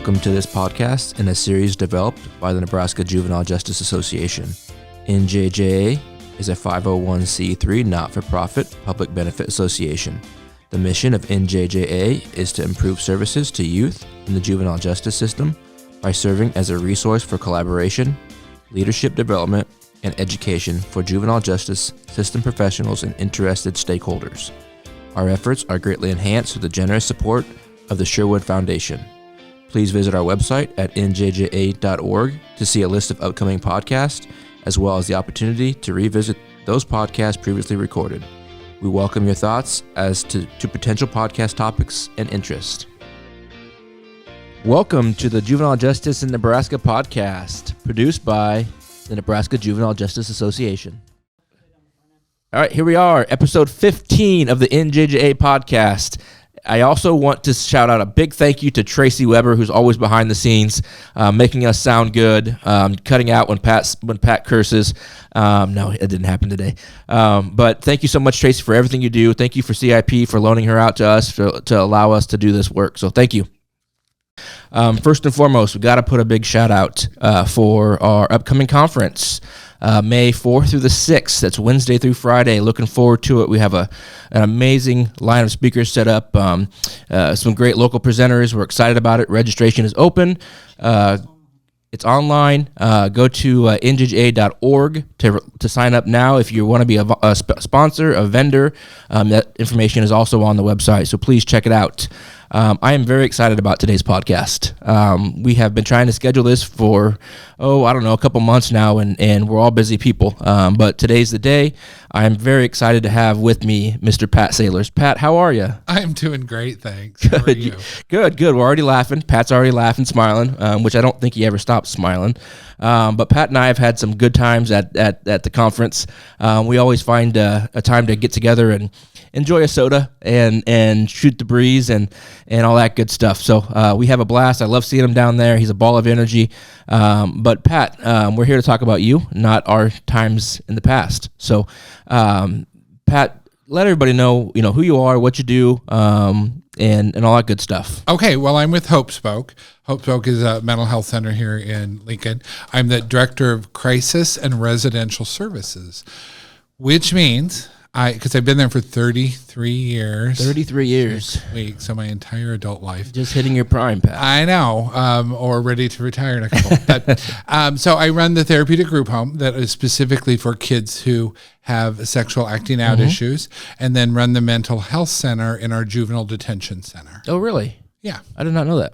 Welcome to this podcast in a series developed by the Nebraska Juvenile Justice Association. Njja is a 501c3 not-for-profit public benefit association. The mission of Njja is to improve services to youth in the juvenile justice system by serving as a resource for collaboration, leadership development, and education for juvenile justice system professionals and interested stakeholders. Our efforts are greatly enhanced with the generous support of the Sherwood Foundation. Please visit our website at njja.org to see a list of upcoming podcasts, as well as the opportunity to revisit those podcasts previously recorded. We welcome your thoughts as to potential podcast topics and interest. Welcome to the Juvenile Justice in Nebraska podcast, produced by the Nebraska Juvenile Justice Association. All right, here we are, episode 15 of the Njja podcast. I also want to shout out a big thank you to Tracy Weber, who's always behind the scenes, making us sound good, cutting out when Pat curses. No, it didn't happen today. But thank you so much, Tracy, for everything you do. Thank you for CIP for loaning her out to us to allow us to do this work. So thank you. First and foremost, we got to put a big shout out for our upcoming conference. May 4th through the 6th. That's Wednesday through Friday. Looking forward to it. We have an amazing line of speakers set up, some great local presenters. We're excited about it. Registration is open. It's online. Go to njja.org to sign up now if you want to be a sponsor, a vendor. That information is also on the website, so please check it out. I am very excited about today's podcast. We have been trying to schedule this for, a couple months now, and we're all busy people. But today's the day. I'm very excited to have with me Mr. Pat Saylors. Pat, how are you? I'm doing great, thanks. How are you? Good. We're already laughing. Pat's already laughing, smiling, which I don't think he ever stops smiling. But Pat and I have had some good times at the conference. We always find a time to get together and enjoy a soda and shoot the breeze and all that good stuff. So we have a blast. I love seeing him down there. He's a ball of energy. But Pat, we're here to talk about you, not our times in the past. So Pat, let everybody know who you are, what you do, and all that good stuff. Okay, well, I'm with HopeSpoke. HopeSpoke is a mental health center here in Lincoln. I'm the director of crisis and residential services, which means because I've been there for 33 years. 33 years. Next week, so my entire adult life. Just hitting your prime, Pat. I know, or ready to retire in a couple. But so I run the therapeutic group home that is specifically for kids who have sexual acting out issues, and then run the mental health center in our juvenile detention center. Oh, really? Yeah. I did not know that.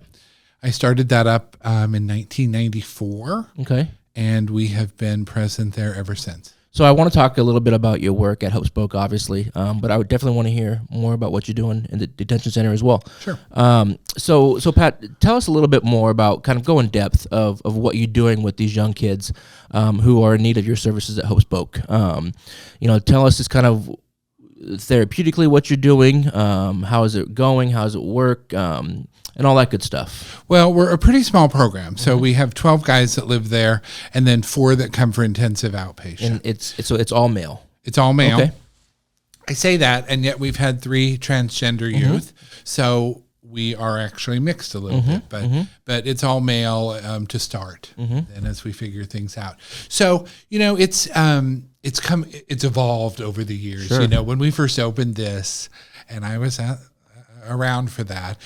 I started that up in 1994. Okay. And we have been present there ever since. So I want to talk a little bit about your work at HopeSpoke, obviously, but I would definitely want to hear more about what you're doing in the detention center as well. Sure. So Pat, tell us a little bit more about kind of go in depth of what you're doing with these young kids who are in need of your services at HopeSpoke. Tell us just kind of therapeutically what you're doing, how is it going, how does it work, and all that good stuff. Well, we're a pretty small program, so we have 12 guys that live there, and then 4 that come for intensive outpatient. And it's all male. It's all male. Okay. I say that, and yet we've had 3 transgender youth, so we are actually mixed a little bit, but it's all male to start, and as we figure things out. So it's evolved over the years. Sure. When we first opened this, and I was around for that,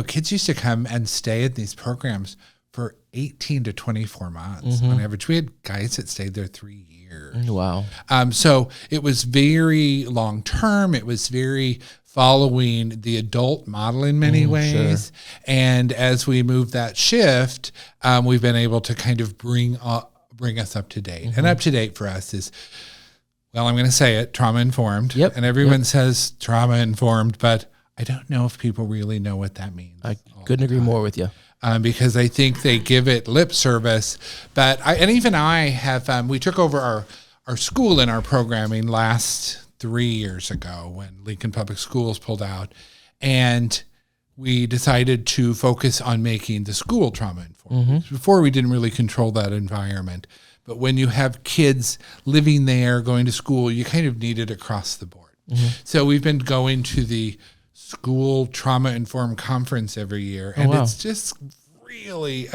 kids used to come and stay at these programs for 18 to 24 months on average. We had guys that stayed there 3 years. Wow. So it was very long term. It was very following the adult model in many ways. Sure. And as we move that shift, we've been able to kind of bring us up to date. And up to date for us is, well, I'm going to say it, trauma-informed. Yep. And everyone says trauma-informed, but I don't know if people really know what that means. I couldn't agree more with you. Because I think they give it lip service. But I have, we took over our school and our programming last 3 years ago when Lincoln Public Schools pulled out. And we decided to focus on making the school trauma-informed. Before, we didn't really control that environment. But when you have kids living there, going to school, you kind of need it across the board. So we've been going to the school trauma-informed conference every year, and it's just really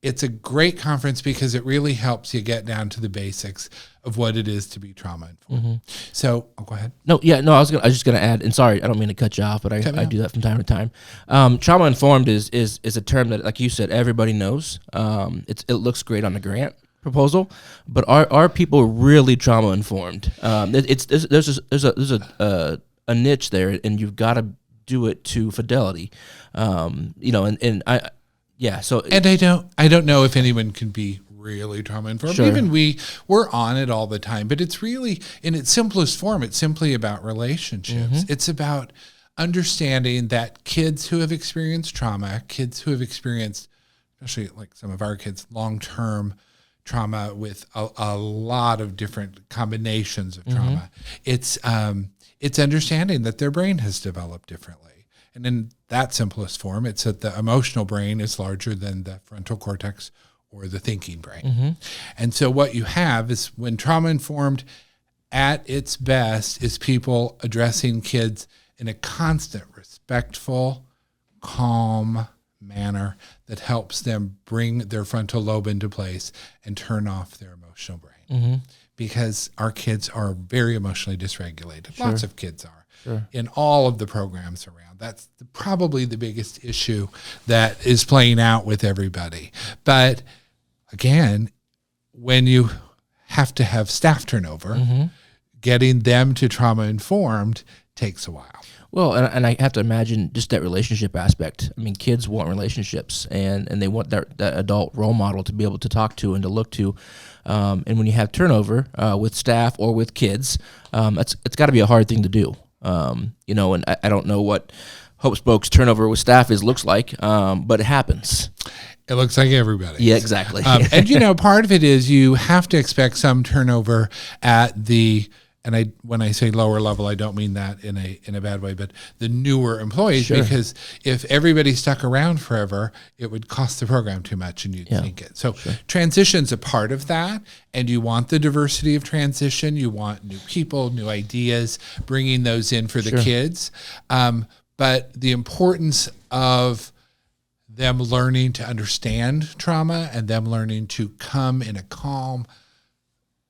it's a great conference because it really helps you get down to the basics of what it is to be trauma informed. So, go ahead. No, I was just gonna add, and sorry, I don't mean to cut you off, but I do that from time to time. Trauma informed is a term that, like you said, everybody knows. It looks great on the grant proposal, but are people really trauma informed? There's a niche there, and you've got to do it to fidelity. So I don't know if anyone can be really trauma informed. Sure. Even we're on it all the time, but it's really, in its simplest form, it's simply about relationships. It's about understanding that kids who have experienced trauma, kids who have experienced, especially like some of our kids, long-term trauma with a lot of different combinations of trauma. It's understanding that their brain has developed differently. And in that simplest form, it's that the emotional brain is larger than the frontal cortex or the thinking brain. And so what you have is, when trauma informed at its best, is people addressing kids in a constant, respectful, calm manner that helps them bring their frontal lobe into place and turn off their emotional brain. Because our kids are very emotionally dysregulated. Lots of kids are. In all of the programs around. That's probably the biggest issue that is playing out with everybody. But again, when you have to have staff turnover, getting them to trauma informed takes a while. Well, and I have to imagine just that relationship aspect. I mean, kids want relationships, and they want that adult role model to be able to talk to and to look to. And when you have turnover with staff or with kids, it's got to be a hard thing to do. And I don't know what HopeSpoke's turnover with staff looks like, but it happens. It looks like everybody. Yeah, exactly. And part of it is you have to expect some turnover at the, and when I say lower level, I don't mean that in a bad way, but the newer employees, because if everybody stuck around forever, it would cost the program too much and you'd sink it. So transition's a part of that, and you want the diversity of transition. You want new people, new ideas, bringing those in for the kids. But the importance of them learning to understand trauma and them learning to come in a calm,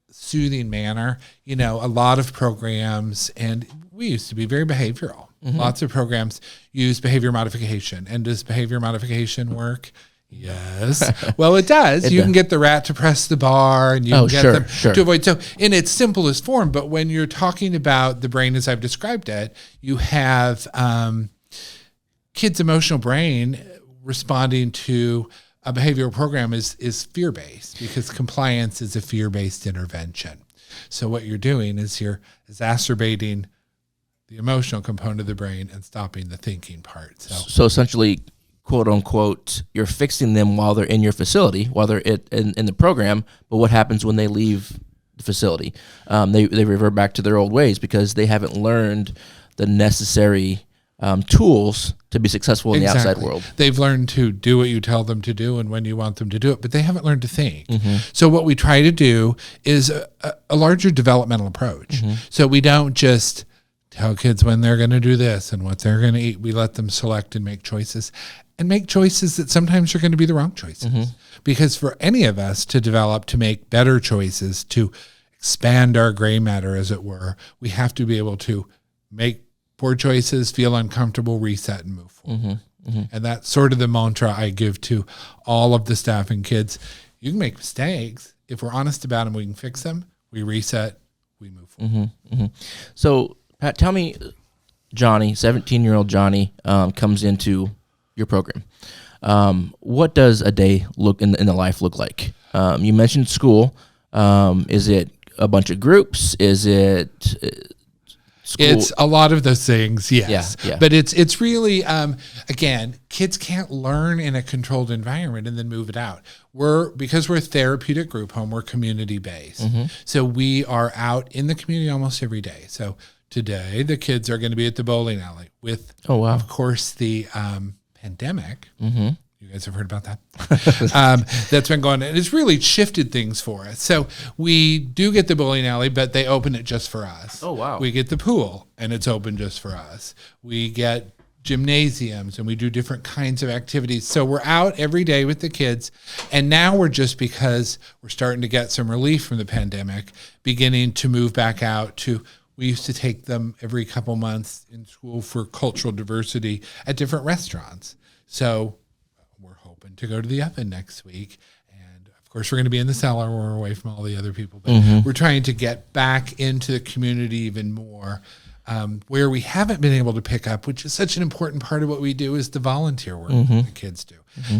soothing manner. A lot of programs, and we used to be very behavioral. Lots of programs use behavior modification. And does behavior modification work? Yes. Well, it does. You can get the rat to press the bar, and you can get them to avoid. So in its simplest form, but when you're talking about the brain as I've described it, you have kids' emotional brain responding to a behavioral program is fear-based, because compliance is a fear-based intervention. So what you're doing is you're exacerbating the emotional component of the brain and stopping the thinking part. So essentially, quote unquote, you're fixing them while they're in your facility, while they're in the program. But what happens when they leave the facility? They revert back to their old ways because they haven't learned the necessary tools to be successful in the outside world. They've learned to do what you tell them to do and when you want them to do it, but they haven't learned to think. So what we try to do is a larger developmental approach. So we don't just tell kids when they're going to do this and what they're going to eat. We let them select and make choices that sometimes are going to be the wrong choices. Because for any of us to develop, to make better choices, to expand our gray matter, as it were, we have to be able to make poor choices, feel uncomfortable, reset, and move forward. And that's sort of the mantra I give to all of the staff and kids. You can make mistakes. If we're honest about them, we can fix them. We reset, we move forward. So, Pat, tell me, Johnny, 17-year-old Johnny, comes into your program. What does a day look in the life look like? You mentioned school. Is it a bunch of groups? Is it school? It's a lot of those things, yes. Yeah. But it's really, again, kids can't learn in a controlled environment and then move it out. Because we're a therapeutic group home, we're community-based. So we are out in the community almost every day. So today, the kids are going to be at the bowling alley with, of course, the pandemic. You guys have heard about that? That's been going on. And it's really shifted things for us. So we do get the bowling alley, but they open it just for us. Oh, wow. We get the pool, and it's open just for us. We get gymnasiums and we do different kinds of activities. So we're out every day with the kids. And now we're just, because we're starting to get some relief from the pandemic, beginning to move back out to, we used to take them every couple months in school for cultural diversity at different restaurants. So we're hoping to go to the Oven next week. And of course, we're going to be in the cellar where we're away from all the other people. But we're trying to get back into the community even more. Where we haven't been able to pick up, which is such an important part of what we do, is the volunteer work that the kids do.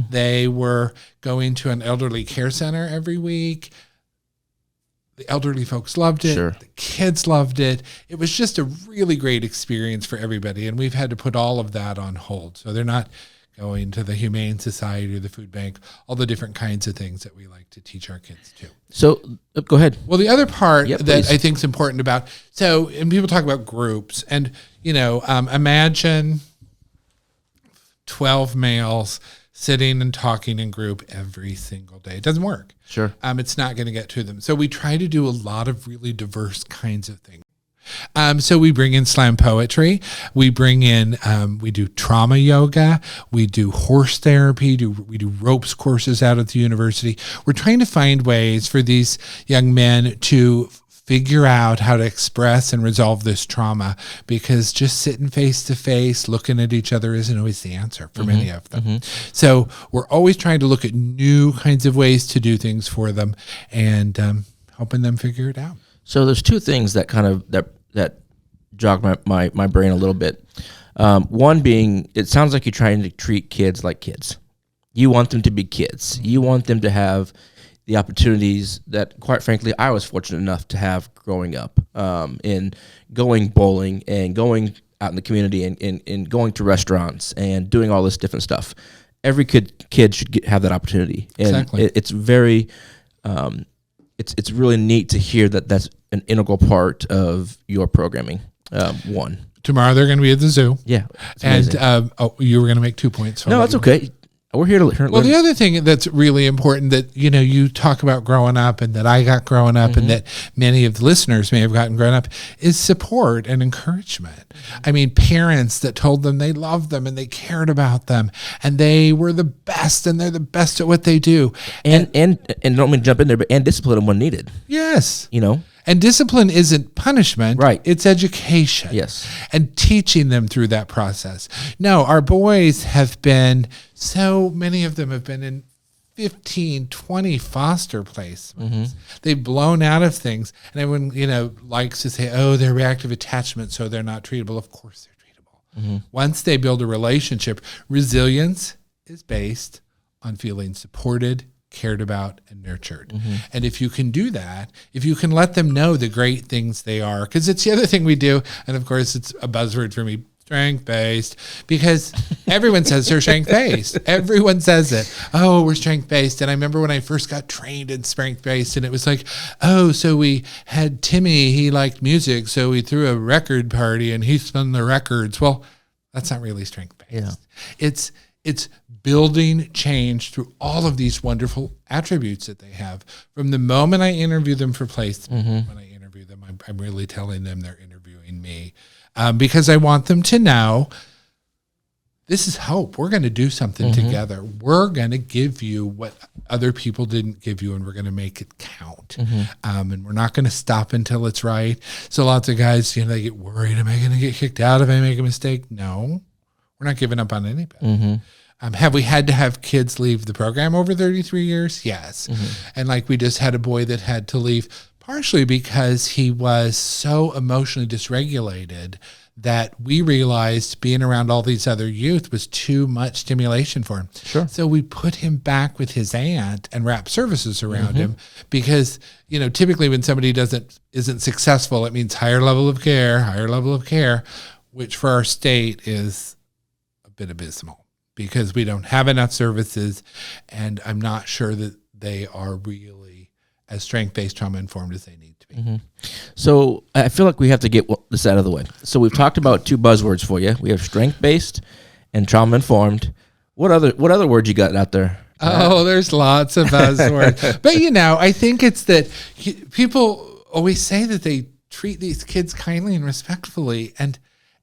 They were going to an elderly care center every week. The elderly folks loved it. Sure. The kids loved it. It was just a really great experience for everybody. And we've had to put all of that on hold. So they're not going to the Humane Society or the food bank, all the different kinds of things that we like to teach our kids too. So go ahead. Well, the other part that please. I think is important about, and people talk about groups, and, imagine 12 males sitting and talking in group every single day. It doesn't work. Sure. It's not going to get to them. So we try to do a lot of really diverse kinds of things. So we bring in slam poetry. We bring in, we do trauma yoga. We do horse therapy. We do ropes courses out at the university. We're trying to find ways for these young men to figure out how to express and resolve this trauma, because just sitting face to face, looking at each other isn't always the answer for many of them. So we're always trying to look at new kinds of ways to do things for them and helping them figure it out. So there's two things that kind of that jog my brain a little bit. One being, it sounds like you're trying to treat kids like kids. You want them to be kids. You want them to have the opportunities that, quite frankly, I was fortunate enough to have growing up, in going bowling and going out in the community and going to restaurants and doing all this different stuff. Every kid should have that opportunity. And exactly. It's very... It's really neat to hear that that's an integral part of your programming. One. Tomorrow they're going to be at the zoo. Yeah. And you were going to make 2 points. No, that's okay. We're here to learn. Well, the other thing that's really important that, you talk about growing up and that I got growing up and that many of the listeners may have gotten growing up is support and encouragement. I mean, parents that told them they loved them and they cared about them and they were the best and they're the best at what they do. And don't mean to jump in there, but discipline them when needed. Yes. And discipline isn't punishment. Right. It's education. Yes. And teaching them through that process. No, our boys have been, so many of them have been in 15, 20 foster placements. They've blown out of things. And everyone, likes to say, oh, they're reactive attachment, so they're not treatable. Of course they're treatable. Once they build a relationship, resilience is based on feeling supported, cared about, and nurtured. And if you can do that, if you can let them know the great things they are, because it's the other thing we do, and of course it's a buzzword for me, strength-based, because everyone says they're strength-based. Everyone says it. Oh, we're strength-based. And I remember when I first got trained in strength-based, and it was like, oh, so we had Timmy, he liked music, so we threw a record party and he spun the records. Well, that's not really strength-based. Yeah. It's building change through all of these wonderful attributes that they have. From the moment I interview them for placement, when I interview them, I'm really telling them they're interviewing me, because I want them to know this is hope. We're going to do something together. We're going to give you what other people didn't give you, and we're going to make it count. And we're not going to stop until it's right. So lots of guys, they get worried. Am I going to get kicked out if I make a mistake? No. We're not giving up on anybody. Have we had to have kids leave the program over 33 years? Yes. And we just had a boy that had to leave partially because he was so emotionally dysregulated that we realized being around all these other youth was too much stimulation for him. Sure. So we put him back with his aunt and wrapped services around him because, typically when somebody isn't successful, it means higher level of care, which for our state is a bit abysmal because we don't have enough services, and I'm not sure that they are really as strength-based trauma informed as they need to be. So I feel like we have to get this out of the way. So we've talked about two buzzwords for you. We have strength-based and trauma-informed. What other words you got out there? Oh, there's lots of buzzwords. But, I think it's that people always say that they treat these kids kindly and respectfully, and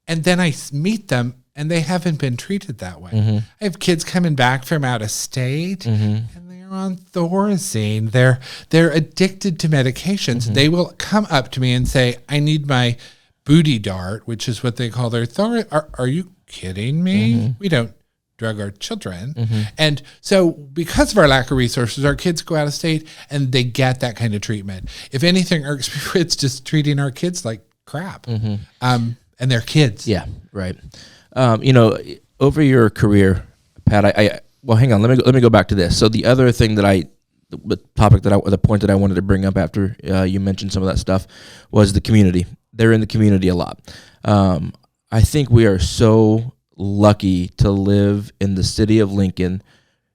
then I meet them and they haven't been treated that way. I have kids coming back from out of state, and they're on Thorazine. They're addicted to medications. They will come up to me and say, "I need my booty dart," which is what they call their Are you kidding me? We don't drug our children. And so because of our lack of resources, our kids go out of state and they get that kind of treatment. If anything, it's just treating our kids like crap. And they're kids. Yeah, right. Over your career, Pat, well, hang on. Let me go back to this. So the other thing the point that I wanted to bring up after you mentioned some of that stuff was the community. They're in the community a lot. I think we are so lucky to live in the city of Lincoln,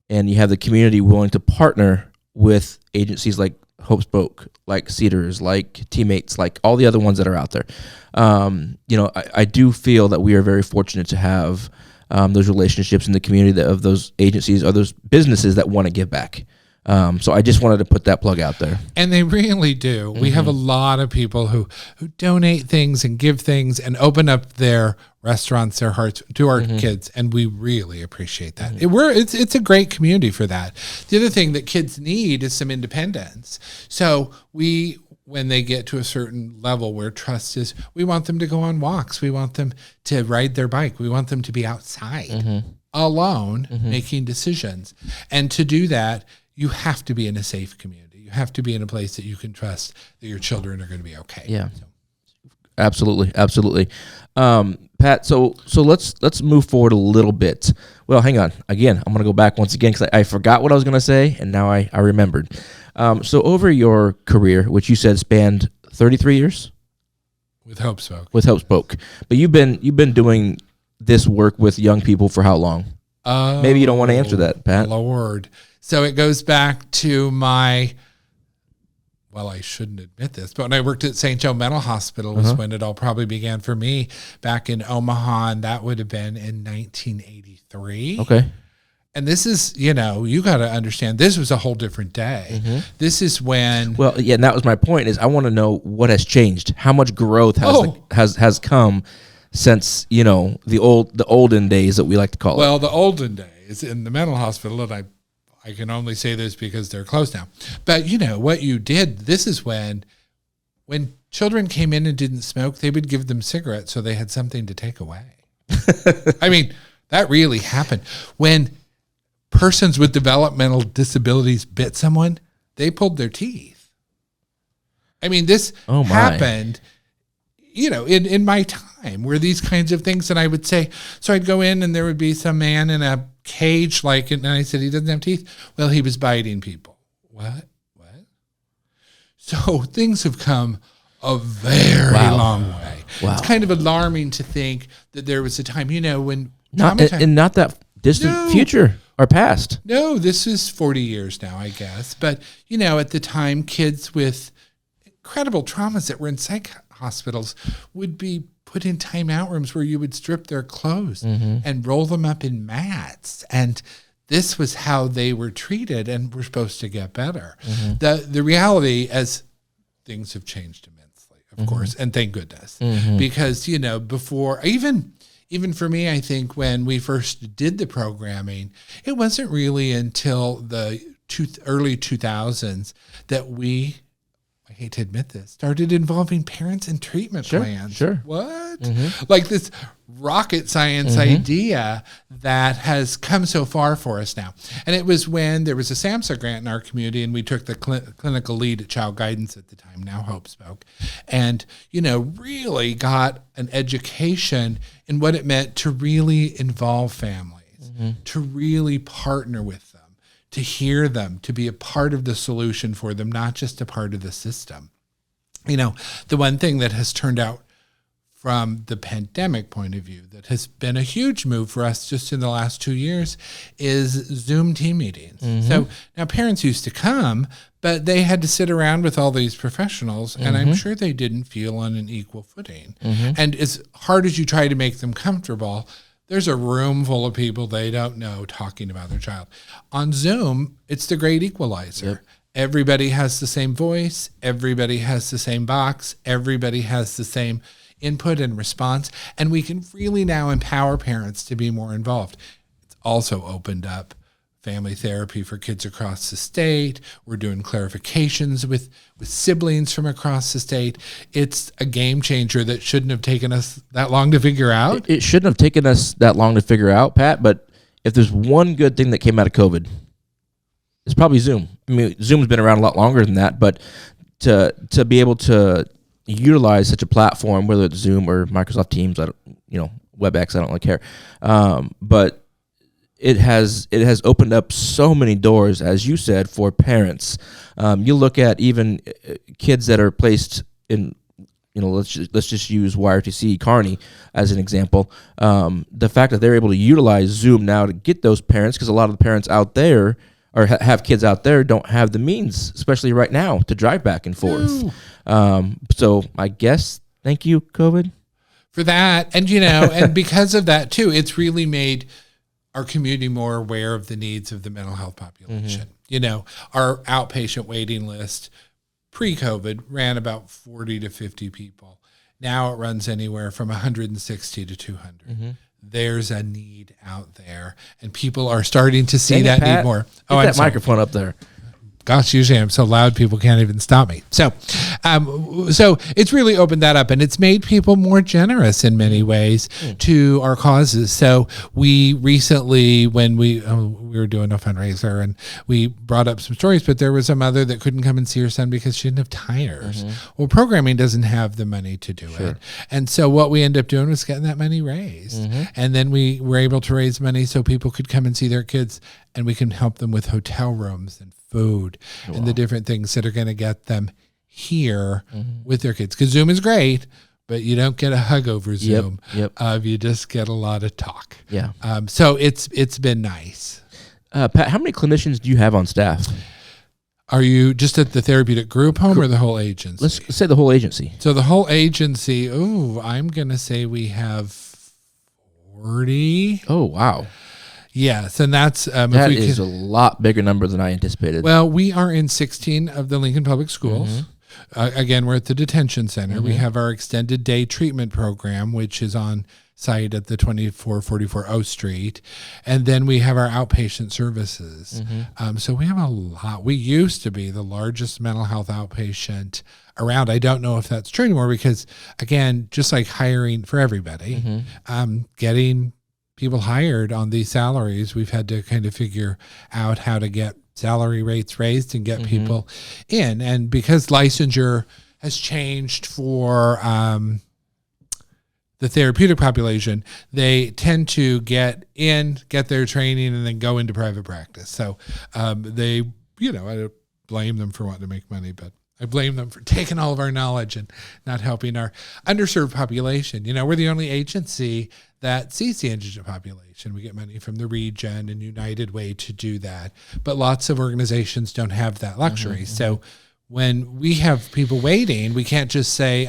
and you have the community willing to partner with agencies like HopeSpoke, like Cedars, like Teammates, like all the other ones that are out there. I do feel that we are very fortunate to have those relationships in the community of those agencies or those businesses that want to give back. So I just wanted to put that plug out there. And they really do. We have a lot of people who donate things and give things and open up their restaurants, their hearts to our kids, and we really appreciate that. It's a great community for that. The other thing that kids need is some independence. So when they get to a certain level where trust is, we want them to go on walks. We want them to ride their bike. We want them to be outside alone making decisions. And to do that, you have to be in a safe community. You have to be in a place that you can trust that your children are going to be okay. Yeah, absolutely. Pat, so let's move forward a little bit. Well, hang on. Again, I'm going to go back once again because I forgot what I was going to say, and now I remembered. So over your career, which you said spanned 33 years? With HopeSpoke. With HopeSpoke. But you've been doing this work with young people for how long? Maybe you don't want to answer that, Pat. Lord. So it goes back to I shouldn't admit this, but when I worked at St. Joe Mental Hospital was when it all probably began for me back in Omaha, and that would have been in 1983. Okay. And this is, you got to understand, this was a whole different day. This is when... Well, yeah, and that was my point, is I want to know what has changed. How much growth has come since, the olden days that we like to call it. Well, the olden days in the mental hospital, and I can only say this because they're closed now. But what you did, this is when children came in and didn't smoke, they would give them cigarettes so they had something to take away. I mean, that really happened. When persons with developmental disabilities bit someone, they pulled their teeth. I mean, this happened, in my time where these kinds of things, and I would say, so I'd go in and there would be some man in a cage and I said, he doesn't have teeth. Well, he was biting people. What? So things have come a very long way. Wow. It's kind of alarming to think that there was a time, when not that distant future or past. No, this is 40 years now, I guess. But, at the time, kids with incredible traumas that were in psych hospitals would be put in timeout rooms where you would strip their clothes and roll them up in mats. And this was how they were treated and were supposed to get better. The reality, as things have changed immensely, of course, and thank goodness, because, before, even for me, I think when we first did the programming, it wasn't really until the early 2000s that we, I hate to admit this, started involving parents in treatment plans. Sure. What? Like this rocket science idea that has come so far for us now. And it was when there was a SAMHSA grant in our community, and we took the clinical lead at Child Guidance at the time, now HopeSpoke, and, really got an education in what it meant to really involve families, to really partner with them, to hear them, to be a part of the solution for them, not just a part of the system. The one thing that has turned out from the pandemic point of view that has been a huge move for us just in the last 2 years is Zoom team meetings. So now parents used to come, but they had to sit around with all these professionals, and I'm sure they didn't feel on an equal footing. And as hard as you try to make them comfortable, there's a room full of people they don't know talking about their child. On Zoom, it's the great equalizer. Everybody has the same voice. Everybody has the same box. Everybody has the same input and response, and we can really now empower parents to be more involved. It's also opened up family therapy for kids across the state. We're doing clarifications with siblings from across the state. It's a game changer that shouldn't have taken us that long to figure out. It shouldn't have taken us that long to figure out, Pat, but if there's one good thing that came out of COVID, it's probably Zoom. I mean, Zoom's been around a lot longer than that, but to be able to utilize such a platform, whether it's Zoom or Microsoft Teams, WebEx, I don't really care. But it has opened up so many doors, as you said, for parents. You look at even kids that are placed in, let's just use YRTC Kearney as an example. The fact that they're able to utilize Zoom now to get those parents, because a lot of the parents out there or have kids out there don't have the means, especially right now, to drive back and forth. So I guess thank you, COVID, for that. And and because of that too, it's really made our community more aware of the needs of the mental health population. Our outpatient waiting list pre-COVID ran about 40 to 50 people. Now it runs anywhere from 160 to 200. There's a need out there, and people are starting to see that need more. Get that microphone up there. Gosh, usually I'm so loud people can't even stop me. So it's really opened that up, and it's made people more generous in many ways to our causes. So we recently, when we were doing a fundraiser, and we brought up some stories, but there was a mother that couldn't come and see her son because she didn't have tires. Well, programming doesn't have the money to do it. And so what we ended up doing was getting that money raised. And then we were able to raise money so people could come and see their kids, and we can help them with hotel rooms and food and the different things that are going to get them here with their kids. Because Zoom is great, but you don't get a hug over Zoom. You just get a lot of talk. So it's been nice. Pat, how many clinicians do you have on staff? Are you just at the therapeutic group home or the whole agency? Let's say the whole agency. So the whole agency, I'm going to say we have 40. Oh, wow. Yes, and that's that is a lot bigger number than I anticipated. Well, we are in 16 of the Lincoln Public Schools. Again, we're at the detention center. We have our extended day treatment program, which is on site at the 2444 O Street, and then we have our outpatient services. So we have a lot. We used to be the largest mental health outpatient around. I don't know if that's true anymore because, again, just like hiring for everybody, getting people hired on these salaries, we've had to kind of figure out how to get salary rates raised and get people in. And because licensure has changed for the therapeutic population, they tend to get their training, and then go into private practice. So they, I don't blame them for wanting to make money, but I blame them for taking all of our knowledge and not helping our underserved population. We're the only agency that sees the indigent population. We get money from the region and United Way to do that. But lots of organizations don't have that luxury. So when we have people waiting, we can't just say,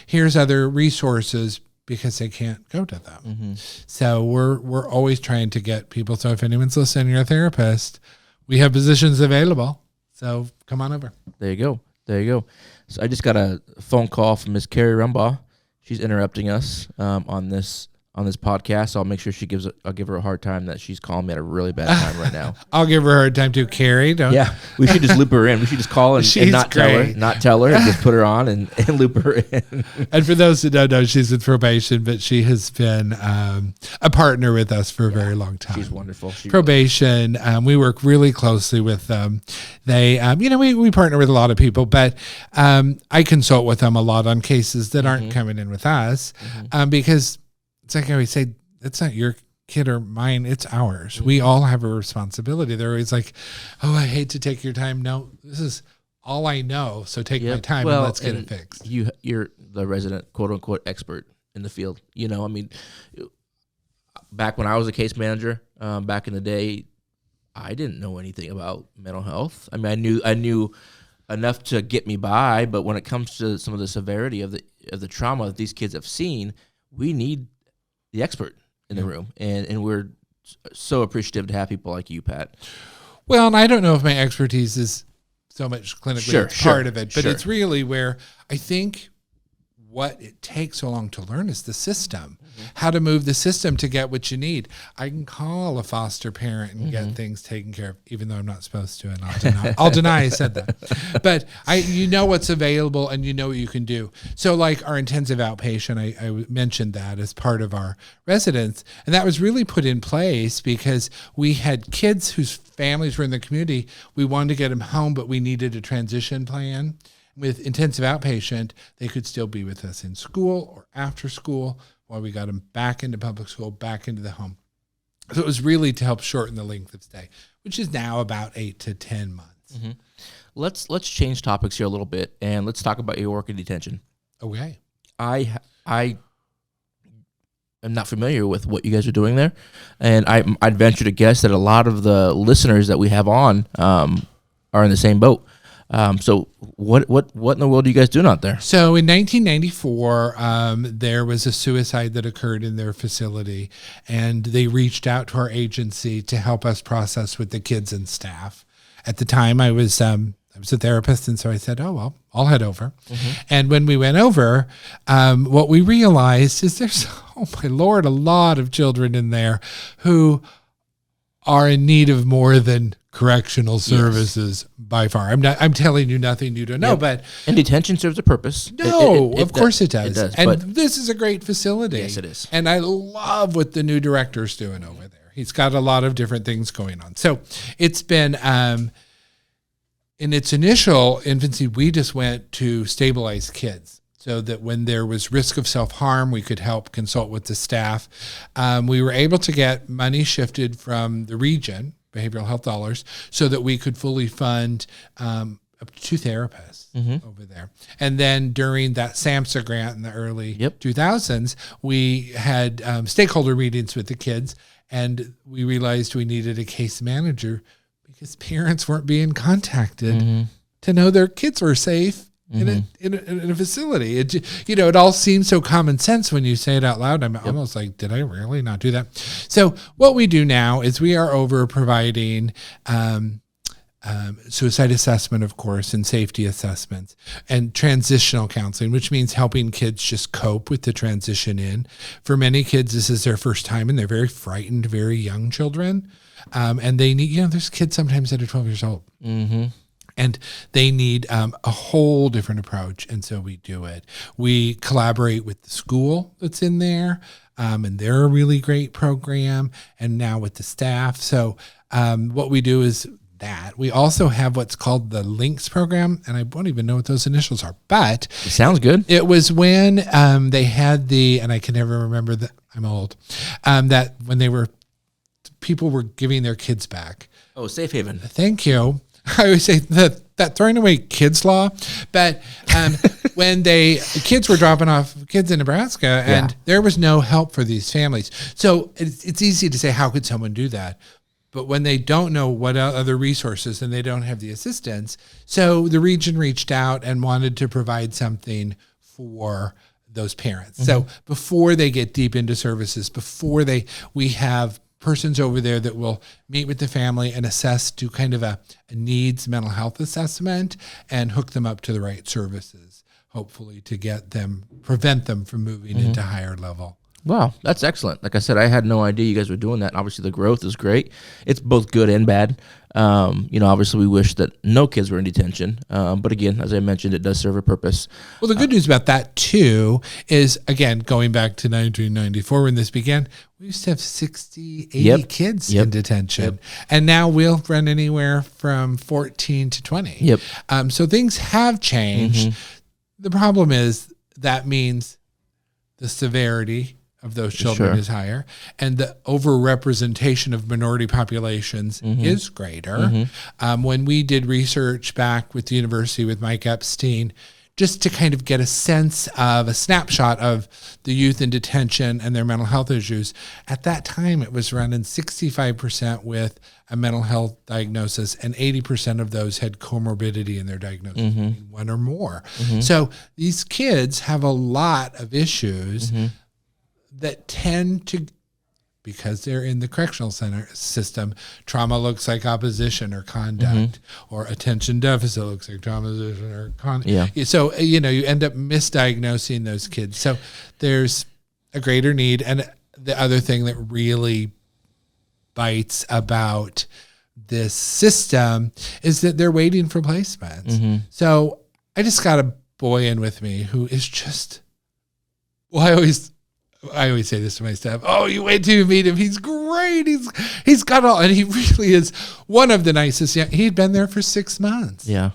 here's other resources, because they can't go to them. So we're always trying to get people. So if anyone's listening, you're a therapist, we have positions available. So come on over. There you go. So I just got a phone call from Miss Carrie Rumbaugh. She's interrupting us on this podcast. So I'll make sure I'll give her a hard time that she's calling me at a really bad time right now. I'll give her a hard time too, Carrie. We should just loop her in. We should just call and not tell her, and just put her on and loop her in. And for those who don't know, she's in probation, but she has been a partner with us for a very long time. She's wonderful. Probation. We work really closely with them. They, we partner with a lot of people, but I consult with them a lot on cases that aren't coming in with us because it's like I always say, it's not your kid or mine, it's ours. We all have a responsibility. They're always like, I hate to take your time. No, this is all I know, so take my time and let's get it fixed. You're the resident, quote unquote, expert in the field. Back when I was a case manager, back in the day, I didn't know anything about mental health. I mean, I knew enough to get me by, but when it comes to some of the severity of the trauma that these kids have seen, we need the expert in the room, and we're so appreciative to have people like you, Pat. Well, and I don't know if my expertise is so much clinically part of it, but it's really where I think what it takes so long to learn is the system, how to move the system to get what you need. I can call a foster parent and get things taken care of, even though I'm not supposed to, and I'll deny I said that. But you know what's available and you know what you can do. So like our intensive outpatient, I mentioned that as part of our residence, and that was really put in place because we had kids whose families were in the community. We wanted to get them home, but we needed a transition plan. With intensive outpatient, they could still be with us in school or after school while we got them back into public school, back into the home. So it was really to help shorten the length of stay, which is now about 8 to 10 months. Let's change topics here a little bit, and let's talk about your work in detention. Okay. I am not familiar with what you guys are doing there, and I'd venture to guess that a lot of the listeners that we have on are in the same boat. So what in the world are you guys doing out there? So in 1994, there was a suicide that occurred in their facility, and they reached out to our agency to help us process with the kids and staff. At the time, I was a therapist, and so I said, oh, well, I'll head over. And when we went over, what we realized is there's, oh my Lord, a lot of children in there who are in need of more than correctional services by far. I'm telling you nothing you don't know, but and detention serves a purpose. Of course it does. It does, and but this is a great facility. Yes, it is. And I love what the new director's doing over there. He's got a lot of different things going on. So it's been in its initial infancy, we just went to stabilize kids, so that when there was risk of self-harm, we could help consult with the staff. We were able to get money shifted from the region, behavioral health dollars, so that we could fully fund up to 2 therapists over there. And then during that SAMHSA grant in the early 2000s, we had stakeholder meetings with the kids, and we realized we needed a case manager because parents weren't being contacted to know their kids were safe in a facility. It all seems so common sense when you say it out loud. I'm almost like, did I really not do that? So what we do now is we are over providing suicide assessment, of course, and safety assessments, and transitional counseling, which means helping kids just cope with the transition in. For many kids, this is their first time, and they're very frightened, very young children. And they need, there's kids sometimes that are 12 years old. And they need a whole different approach, and so we do it. We collaborate with the school that's in there, and they're a really great program, and now with the staff. So what we do is that. We also have what's called the Lynx Program, and I don't even know what those initials are, but it sounds good. It was when they had and I can never remember I'm old, that when people were giving their kids back. Oh, Safe Haven. Thank you. I always say that throwing away kids law, but when kids were dropping off kids in Nebraska, and there was no help for these families. So it's easy to say, how could someone do that? But when they don't know what other resources, and they don't have the assistance, so the region reached out and wanted to provide something for those parents. So before they get deep into services, we have persons over there that will meet with the family and assess, do kind of a needs mental health assessment, and hook them up to the right services, hopefully to prevent them from moving into higher level. Wow, that's excellent. Like I said, I had no idea you guys were doing that. Obviously, the growth is great. It's both good and bad. Obviously, we wish that no kids were in detention. But again, as I mentioned, it does serve a purpose. Well, the good news about that, too, is, again, going back to 1994 when this began, we used to have 60, 80 kids in detention. And now we'll run anywhere from 14 to 20. So things have changed. The problem is that means the severity of those children is higher, and the overrepresentation of minority populations is greater. When we did research back with the university with Mike Epstein, just to kind of get a sense of a snapshot of the youth in detention and their mental health issues, at that time it was running 65% with a mental health diagnosis, and 80% of those had comorbidity in their diagnosis, one or more. So these kids have a lot of issues that tend to because they're in the correctional center system. Trauma looks like opposition or conduct, or attention deficit looks like trauma or conduct. Yeah. So, you end up misdiagnosing those kids. So there's a greater need. And the other thing that really bites about this system is that they're waiting for placements. So I just got a boy in with me who is just, I always say this to my staff. Oh, you wait till you meet him. He's great. He's got all, and he really is one of the nicest. Yeah, he'd been there for 6 months. Yeah.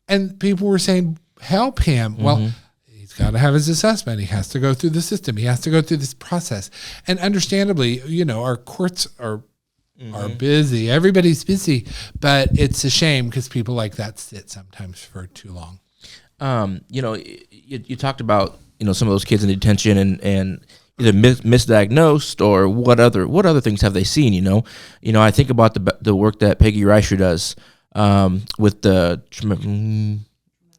And people were saying, help him. Well, he's got to have his assessment. He has to go through the system. He has to go through this process. And understandably, our courts are busy. Everybody's busy, but it's a shame because people like that sit sometimes for too long. You talked about, some of those kids in detention and either misdiagnosed, or what other things have they seen? I think about the work that Peggy Reicher does with the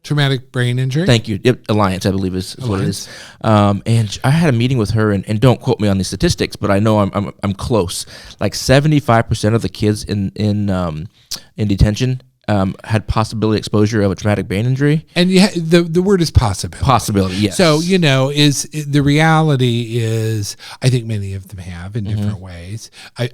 traumatic brain injury. Thank you. Yep, Alliance, I believe is what it is. And I had a meeting with her, and don't quote me on the statistics, but I know I'm close. Like 75% of the kids in detention had possibility exposure of a traumatic brain injury. And the word is possibility. Possibility, yes. So, the reality is, I think many of them have in different ways.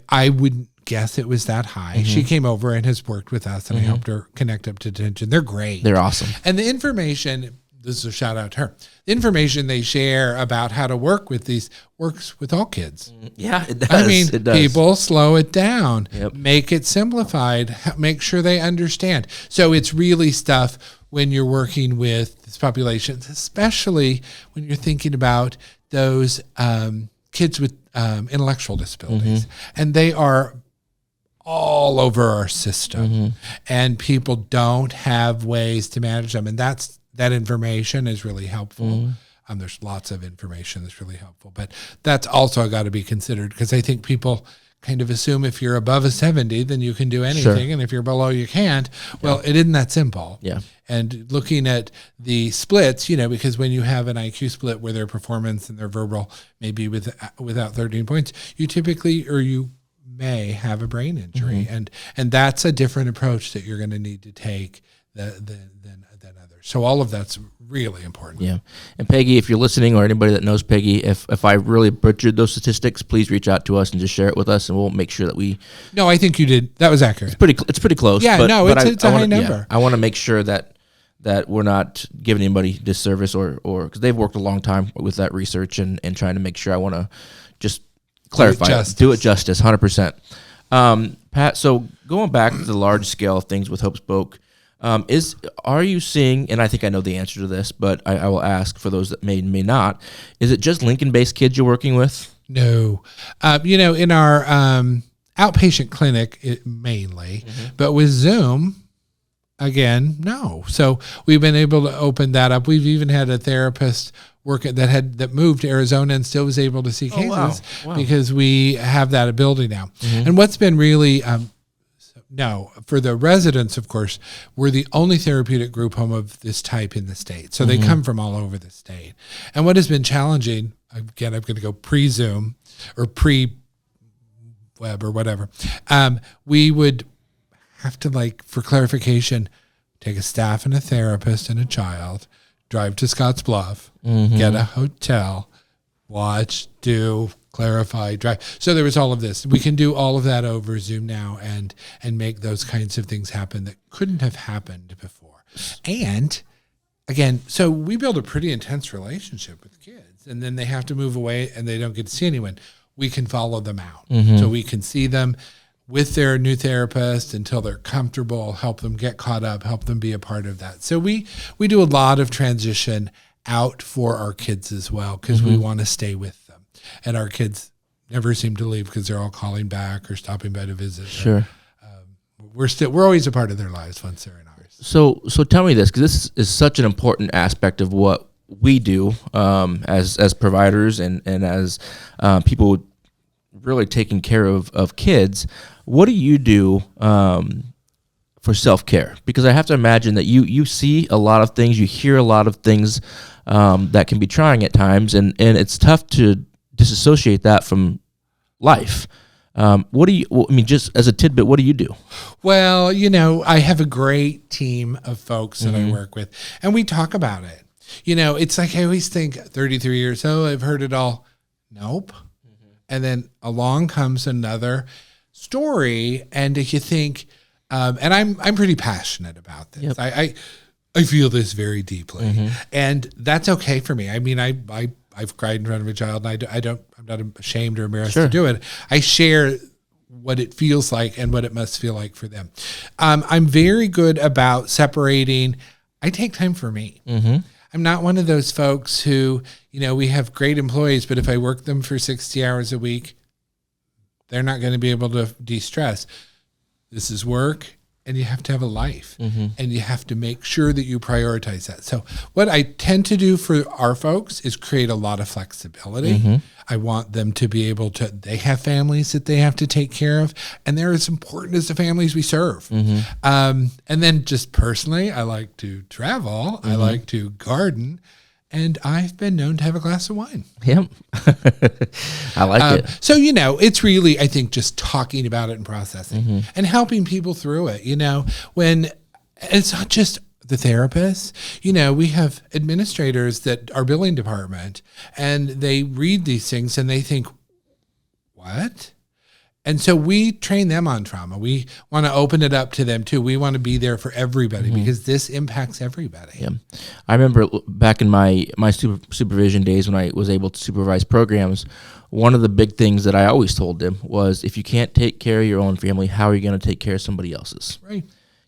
I wouldn't guess it was that high. She came over and has worked with us, and I helped her connect up to detention. They're great. They're awesome. And the information, this is a shout out to her, the information they share about how to work with these works with all kids. Yeah, it does. It does. People slow it down, Yep. make it simplified, make sure they understand. So it's really stuff when you're working with these populations, especially when you're thinking about those kids with intellectual disabilities. And they are all over our system, and people don't have ways to manage them. And that information is really helpful. There's lots of information that's really helpful, but that's also got to be considered, because I think people kind of assume if you're above a 70, then you can do anything. And if you're below, you can't. Well, it isn't that simple. Yeah. And looking at the splits, because when you have an IQ split where their performance and their verbal may be without 13 points, you may have a brain injury. And that's a different approach that you're going to need to take than others. So all of that's really important. Yeah. And Peggy, if you're listening, or anybody that knows Peggy, if I really butchered those statistics, please reach out to us and just share it with us, and we'll make sure that we... No, I think you did. That was accurate. It's pretty close. Yeah, it's a high number. Yeah, I want to make sure that we're not giving anybody disservice, or because they've worked a long time with that research and trying to make sure. I want to just clarify, do it justice, 100%. Pat, so going back to the large scale of things with HopeSpoke, are you seeing, and I think I know the answer to this, but I will ask for those that may not, is it just Lincoln-based kids you're working with? No. In our outpatient clinic, mainly, but with Zoom, again, no. So we've been able to open that up. We've even had a therapist that moved to Arizona and still was able to see cases because we have that ability now. And what's been really for the residents, of course, we're the only therapeutic group home of this type in the state. So they come from all over the state. And what has been challenging, again, I'm going to go pre-Zoom or pre-web or whatever, we would have to, for clarification, take a staff and a therapist and a child, drive to Scotts Bluff, get a hotel, watch, do, clarify, drive. So there was all of this. We can do all of that over Zoom now and make those kinds of things happen that couldn't have happened before. And again, so we build a pretty intense relationship with kids, and then they have to move away and they don't get to see anyone. We can follow them out. So we can see them with their new therapist until they're comfortable, help them get caught up, help them be a part of that. So we do a lot of transition out for our kids as well, because we want to stay with them. And our kids never seem to leave because they're all calling back or stopping by to visit. Sure. We're always a part of their lives once they're in ours. So tell me this, because this is such an important aspect of what we do as providers and as people really taking care of kids. What do you do for self-care? Because I have to imagine that you see a lot of things, you hear a lot of things that can be trying at times, and it's tough to disassociate that from life. What do you? Well, I mean, just as a tidbit, what do you do? Well, I have a great team of folks that I work with, and we talk about it. It's like I always think 33 years, I've heard it all. Nope. And then along comes another story, and if you think, and I'm pretty passionate about this. Yep. I feel this very deeply, and that's okay for me. I mean, I've cried in front of a child, and I'm not ashamed or embarrassed to do it. I share what it feels like and what it must feel like for them. I'm very good about separating. I take time for me. I'm not one of those folks who, we have great employees, but if I work them for 60 hours a week, they're not going to be able to de-stress. This is work, and you have to have a life, and you have to make sure that you prioritize that. So what I tend to do for our folks is create a lot of flexibility. I want them to be able to, they have families that they have to take care of, and they're as important as the families we serve. And then just personally, I like to travel. I like to garden. And I've been known to have a glass of wine. Yep. I like it. So, it's really, I think, just talking about it and processing and helping people through it, when it's not just the therapist. We have administrators that are billing department, and they read these things and they think, what? And so we train them on trauma. We want to open it up to them too. We want to be there for everybody because this impacts everybody. Yeah. I remember back in my supervision days when I was able to supervise programs, one of the big things that I always told them was, if you can't take care of your own family, how are you going to take care of somebody else's? Right.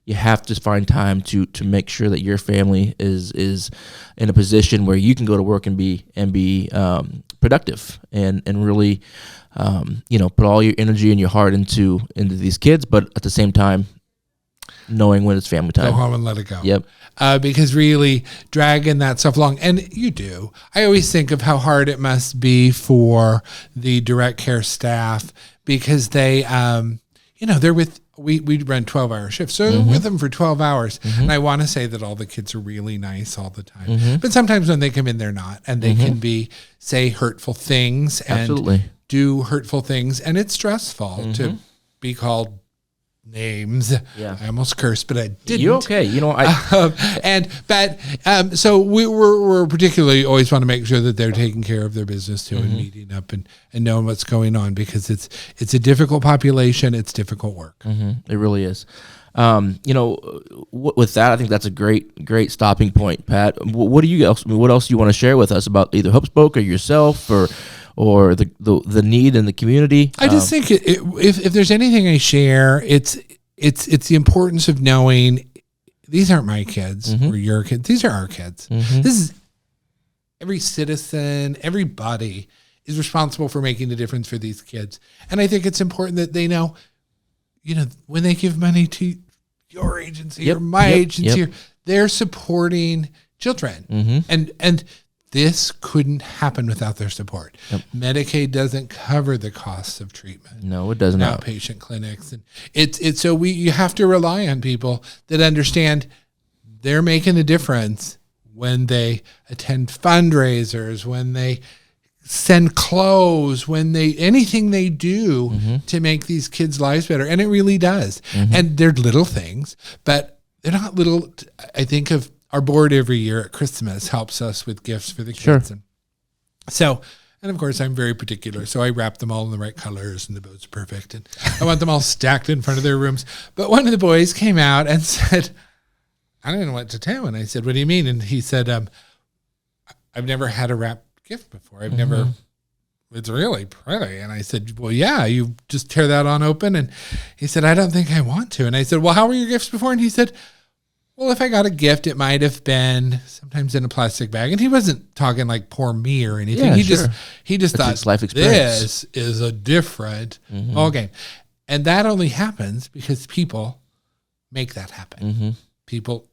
You have to find time to make sure that your family is in a position where you can go to work and be productive and really put all your energy and your heart into these kids, but at the same time, knowing when it's family time. Go home and let it go. Yep. Because really dragging that stuff along, and you do. I always think of how hard it must be for the direct care staff, because they, they're with. We run 12-hour shifts, so they're with them for 12 hours. And I want to say that all the kids are really nice all the time. But sometimes when they come in, they're not. And they can say hurtful things and do hurtful things. And it's stressful to be called names. Yeah. I almost cursed, but I didn't. You're okay. So we're particularly always want to make sure that they're taking care of their business too, and meeting up and knowing what's going on, because it's a difficult population. It's difficult work. It really is. With that, I think that's a great stopping point, Pat. What else do you want to share with us about either HopeSpoke or yourself or the need in the community? I just think if there's anything I share, it's the importance of knowing these aren't my kids or your kids. These are our kids. This is every citizen, everybody is responsible for making a difference for these kids. And I think it's important that they know, when they give money to your agency or my agency, they're supporting children. And this couldn't happen without their support. Medicaid doesn't cover the costs of treatment. No, it does not. Outpatient clinics, and it's so you have to rely on people that understand they're making a difference when they attend fundraisers, when they send clothes, anything they do to make these kids' lives better, and it really does. And they're little things, but they're not little. I think of our board every year at Christmas helps us with gifts for the kids. Sure. And of course, I'm very particular, so I wrap them all in the right colors, and the boat's perfect. And I want them all stacked in front of their rooms. But one of the boys came out and said, I don't know what to tell. And I said, what do you mean? And he said, I've never had a wrapped gift before. It's really pretty. And I said, well, yeah, you just tear that on open. And he said, I don't think I want to. And I said, well, how were your gifts before? And he said, well, if I got a gift, it might have been sometimes in a plastic bag. And he wasn't talking like poor me or anything. Yeah, he just thought, life experience. This is a different ballgame. And that only happens because people make that happen. People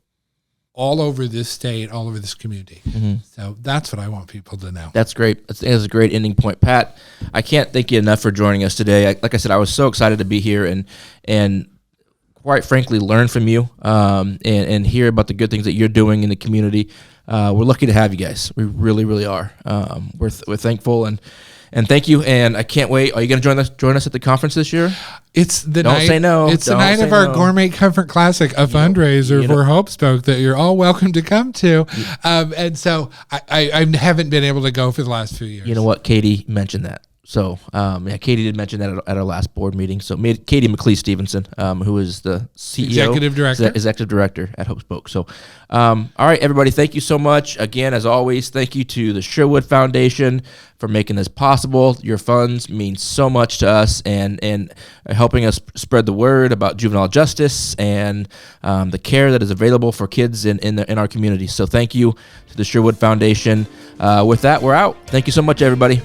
all over this state, all over this community. So that's what I want people to know. That's great. That's a great ending point. Pat, I can't thank you enough for joining us today. Like I said, I was so excited to be here and quite frankly, learn from you and hear about the good things that you're doing in the community. We're lucky to have you guys. We really, really are. We're thankful, and And thank you. And I can't wait. Are you going to join us at the conference this year? It's the Don't night. say no. It's the Don't night say of our no. Gourmet Comfort Classic, a fundraiser for HopeSpoke that you're all welcome to come to. And so I haven't been able to go for the last few years. You know what? Katie mentioned that. So, Katie did mention that at our last board meeting. So, Katie McLeese Stevenson, who is the CEO, executive director at HopeSpoke. So, all right, everybody, thank you so much. Again, as always, thank you to the Sherwood Foundation for making this possible. Your funds mean so much to us and helping us spread the word about juvenile justice and the care that is available for kids in our community. So, thank you to the Sherwood Foundation. With that, we're out. Thank you so much, everybody.